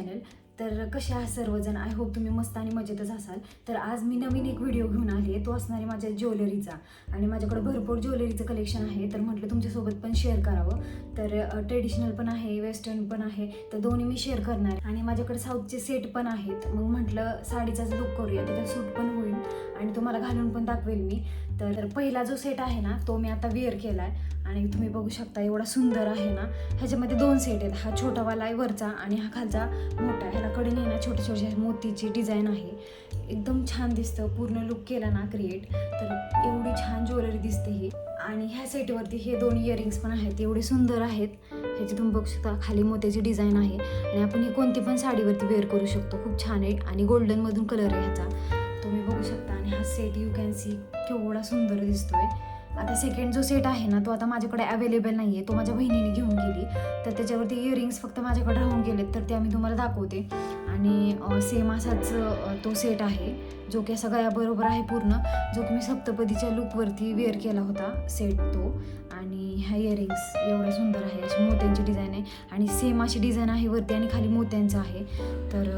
Channel. तर कसे आहात सर्वजण? आय होप तुम्ही मस्त आणि मजेतच असाल. तर आज मी नवीन एक व्हिडिओ घेऊन आली आहे, तो असणार आहे माझ्या ज्वेलरीचा. आणि माझ्याकडे भरपूर ज्वेलरीचं कलेक्शन आहे, तर म्हटलं तुमच्यासोबत पण शेअर करावं. तर ट्रेडिशनल पण आहे, वेस्टर्न पण आहे, तर दोन्ही मी शेअर करणार आहे. आणि माझ्याकडे साऊथचे सेट पण आहेत, मग म्हटलं साडीचाच लुक करूया, त्याचा सूट पण होईल आणि तुम्हाला घालून पण दाखवेल मी. तर पहिला जो सेट आहे ना, तो मी आता वेअर केला आहे आणि तुम्ही बघू शकता एवढा सुंदर आहे ना. ह्याच्यामध्ये दोन सेट आहेत, हा छोटावाला आहे वरचा आणि हा खालचा मोठा. ह्याला कडेने ना छोटे छोटे मोतीची डिझाईन आहे, एकदम छान दिसतं. पूर्ण लुक केला ना क्रिएट, तर एवढी छान ज्वेलरी दिसते ही. आणि ह्या सेटवरती हे दोन इयरिंग्स पण आहेत, एवढे सुंदर आहेत. ह्याची तुम्ही बघू शकता खाली मोत्याची डिझाईन आहे आणि आपण ही कोणती पण साडीवरती वेअर करू शकतो. खूप छान आहे आणि गोल्डनमधून कलर आहे ह्याचा, तुम्ही बघू शकता. आणि हा सेट यू कॅन सी केवढा सुंदर दिसतोय. आता सेकंड जो सेट आहे ना, तो आता माझ्याकडे अवेलेबल नाही आहे, तो माझ्या बहिणीने घेऊन गेली. तर त्याच्यावरती इयरिंग्स फक्त माझ्याकडे राहून गेलेत, तर त्या मी तुम्हाला दाखवते. आणि सेम असाच तो सेट आहे, जो की असा गळ्याबरोबर आहे पूर्ण, जो की मी सप्तपदीच्या लुकवरती वेअर केला होता सेट तो. आणि ह्या इयरिंग्स एवढा सुंदर आहे, अशी मोत्यांची डिझाईन आहे आणि सेम अशी डिझाईन आहे वरती आणि खाली मोत्यांचं आहे. तर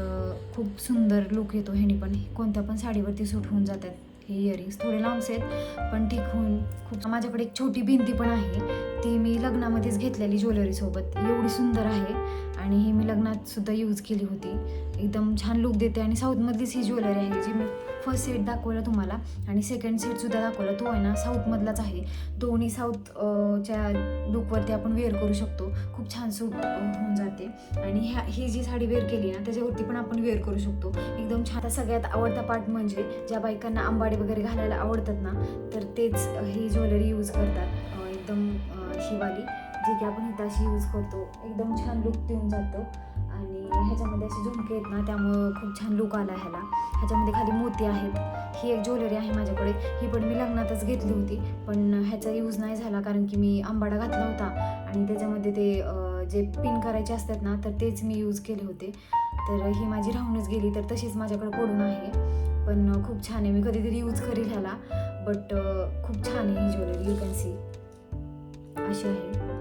खूप सुंदर लुक येतो ह्यानी पण, कोणत्या पण साडीवरती सूट होऊन जातात. हे इयरिंग्स थोडे लांबसे आहेत पण ठीक होऊन खूप. माझ्याकडे एक छोटी भिंती पण आहे, ती मी लग्नामध्येच घेतलेली ज्वेलरीसोबत, एवढी सुंदर आहे आणि ही मी लग्नात सुद्धा यूज केली होती. एकदम छान लुक देते आणि साऊथमधलीच ही ज्वेलरी आहे, जी मी फर्स्ट सेट दाखवला तुम्हाला आणि सेकंड सेटसुद्धा दाखवला, तो आहे ना साऊथमधलाच आहे. दोन्ही साऊथच्या लुकवरती आपण वेअर करू शकतो, खूप छान सूट होऊन जाते. आणि ही जी साडी वेअर केली ना, त्याच्यावरती पण आपण वेअर करू शकतो, एकदम छान. सगळ्यात आवडता पार्ट म्हणजे ज्या बायकांना आंबाडे वगैरे घालायला आवडतात ना, तर तेच ही ज्वेलरी यूज करतात. एकदम शिवाली जी की आपण इथं अशी यूज करतो, एकदम छान लुक देऊन जातो. आणि ह्याच्यामध्ये असे झुमके आहेत ना, त्यामुळं खूप छान लुक आला ह्याला. ह्याच्यामध्ये खाली मोती आहेत. ही एक ज्वेलरी आहे माझ्याकडे, ही पण मी लग्नातच घेतली होती, पण ह्याचा यूज नाही झाला कारण की मी आंबाडा घातला होता आणि त्याच्यामध्ये ते जे पिन करायचे असतात ना, तर तेच मी यूज केले होते. तर ही माझी राहूनच गेली, तर तशीच माझ्याकडे पडून आहे. पण खूप छान आहे, मी कधीतरी यूज करील ह्याला. बट खूप छान आहे ही ज्वेलरी, यू कॅन सी अशी आहे.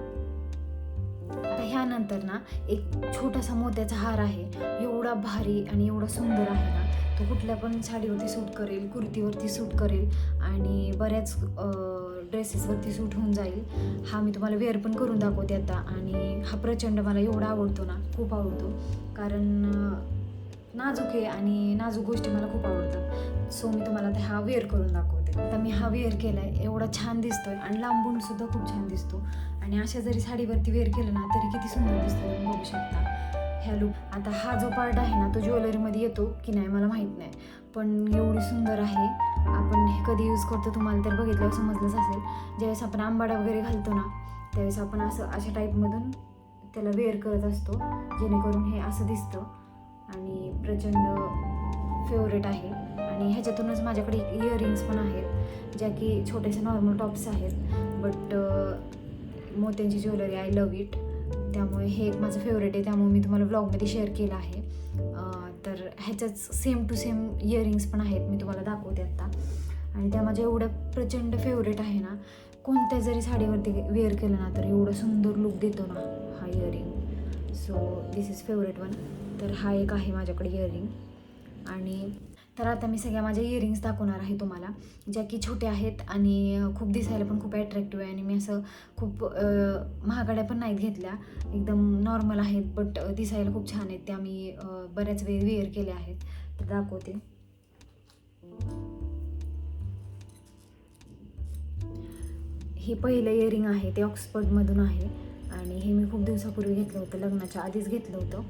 आता ह्यानंतर ना एक छोटासा मोत्याचा हार आहे, एवढा भारी आणि एवढा सुंदर आहे ना, तो कुठल्या पण साडीवरती सूट करेल, कुर्तीवरती सूट करेल आणि बऱ्याच ड्रेसेसवरती सूट होऊन जाईल. हा मी तुम्हाला वेअर पण करून दाखवते आता. आणि हा प्रचंड मला एवढा आवडतो ना, खूप आवडतो, कारण नाजूक आहे आणि नाजूक गोष्टी मला खूप आवडतात. सो मी तुम्हाला आता हा वेअर करून दाखवते. आता मी हा वेअर केला आहे, एवढा छान दिसतोय आणि लांबून सुद्धा खूप छान दिसतो. आणि अशा जरी साडीवरती वेअर केलं ना, तरी किती सुंदर दिसतो, तुम्ही बघू शकता ह्या लुक. आता हा जो पार्ट आहे ना, तो ज्वेलरीमध्ये येतो की नाही मला माहीत नाही, पण एवढी सुंदर आहे. आपण हे कधी यूज करतो तुम्हाला तर बघितल्यावर समजलंच असेल. ज्यावेळेस आपण आंबाडा वगैरे घालतो ना, त्यावेळेस आपण असं अशा टाईपमधून त्याला वेअर करत असतो, जेणेकरून हे असं दिसतं आणि प्रचंड फेवरेट आहे. आणि ह्याच्यातूनच माझ्याकडे इयरिंग्स पण आहेत, ज्या की छोटेसे नॉर्मल टॉप्स आहेत, बट मोत्यांची ज्वेलरी आय लव्ह इट. त्यामुळे हे एक माझं फेवरेट आहे, त्यामुळे मी तुम्हाला व्लॉगमध्ये शेअर केलं आहे. तर ह्याच्याच सेम टू सेम इयरिंग्स पण आहेत, मी तुम्हाला दाखवते आत्ता. आणि त्या माझ्या एवढ्या प्रचंड फेवरेट आहे ना, कोणत्या जरी साडीवरती वेअर केलं ना, तर एवढं सुंदर लुक देतो ना हा earring. So this is favourite one. तर हा एक आहे माझ्याकडे इयरिंग. आणि तर आता मी सगळ्या माझ्या इयरिंग्स दाखवणार आहे तुम्हाला, ज्या की छोट्या आहेत आणि खूप दिसायला पण खूप ॲट्रॅक्टिव्ह आहे. आणि मी असं खूप महागड्या पण नाहीत घेतल्या, एकदम नॉर्मल आहेत, बट दिसायला खूप छान आहेत. त्या मी बऱ्याच वेळ वेअर केल्या आहेत, तर दाखवते. हे पहिलं इयरिंग आहे, ते ऑक्सफर्डमधून आहे आणि हे मी खूप दिवसापूर्वी घेतलं होतं, लग्नाच्या आधीच घेतलं होतं.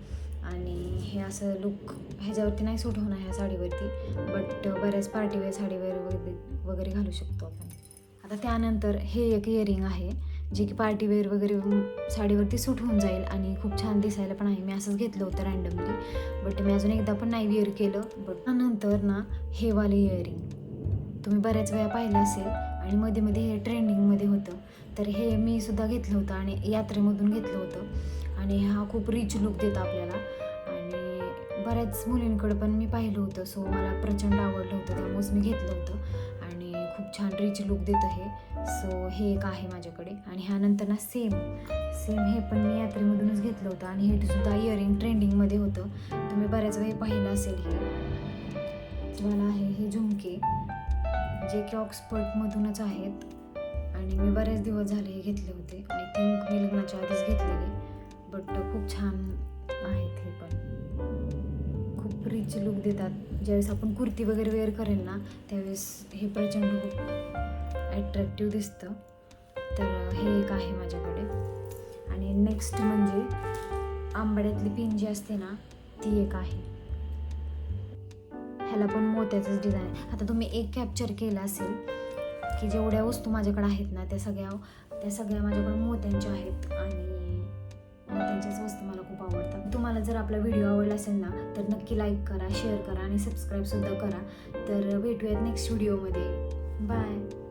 आणि हे असं लुक ह्याच्यावरती नाही सूट होणार ह्या साडीवरती, बट बऱ्याच पार्टीवेअर साडीवेअर वगैरे घालू शकतो आपण. आता त्यानंतर हे एक इयरिंग आहे, जे की पार्टीवेअर वगैरे साडीवरती सूट होऊन जाईल आणि खूप छान दिसायला पण आहे. मी असंच घेतलं होतं रँडमली, बट मी अजून एकदा पण नाही वेअर केलं. बट त्यानंतर ना हे वाले इयरिंग तुम्ही बऱ्याच वेळा पाहिलं असेल आणि मध्ये मध्ये हे ट्रेंडिंगमध्ये होतं, तर हे मी सुद्धा घेतलं होतं आणि यात्रेमधून घेतलं होतं. आणि हा खूप रिच लुक देतो आपल्याला आणि बऱ्याच मुलींकडे पण मी पाहिलं होतं, सो मला प्रचंड आवडलं होतं, त्यामुळेच मी घेतलं होतं आणि खूप छान रिच लुक देतं हे. सो हे एक आहे माझ्याकडे. आणि ह्यानंतर ना सेम हे पण मी यात्रेमधूनच घेतलं होतं आणि हे सुद्धा इयरिंग ट्रेंडिंगमध्ये होतं, बऱ्याच वेळी पाहिलं असेल. हे मला आहे हे झुमके, जे की ऑक्सफर्डमधूनच आहेत आणि मी बरेच दिवस झाले हे घेतले होते. आय थिंक मी लग्नाच्या आधीच घेतलेले, बट खूप छान आहेत हे पण. खूप रिच लुक देतात. ज्यावेळेस आपण कुर्ती वगैरे वेअर करेल ना, त्यावेळेस हे प्रचंड खूप ॲट्रॅक्टिव्ह दिसतं. तर हे एक आहे माझ्याकडे. आणि नेक्स्ट म्हणजे आंबाड्यातली पिन जी असते ना, ती एक आहे. ह्याला पण मोत्याचंच डिझाईन आहे. आता तुम्ही एक कॅप्चर केलं असेल की जेवढ्या वस्तू माझ्याकडे आहेत ना, त्या सगळ्या माझ्याकडे मोत्यांच्या आहेत आणि मोत्यांच्याच वस्तू मला खूप आवडतात. तुम्हाला जर आपला व्हिडिओ आवडला असेल ना, तर नक्की लाईक करा, शेअर करा आणि सबस्क्राईबसुद्धा करा. तर भेटूयात नेक्स्ट व्हिडिओमध्ये. बाय.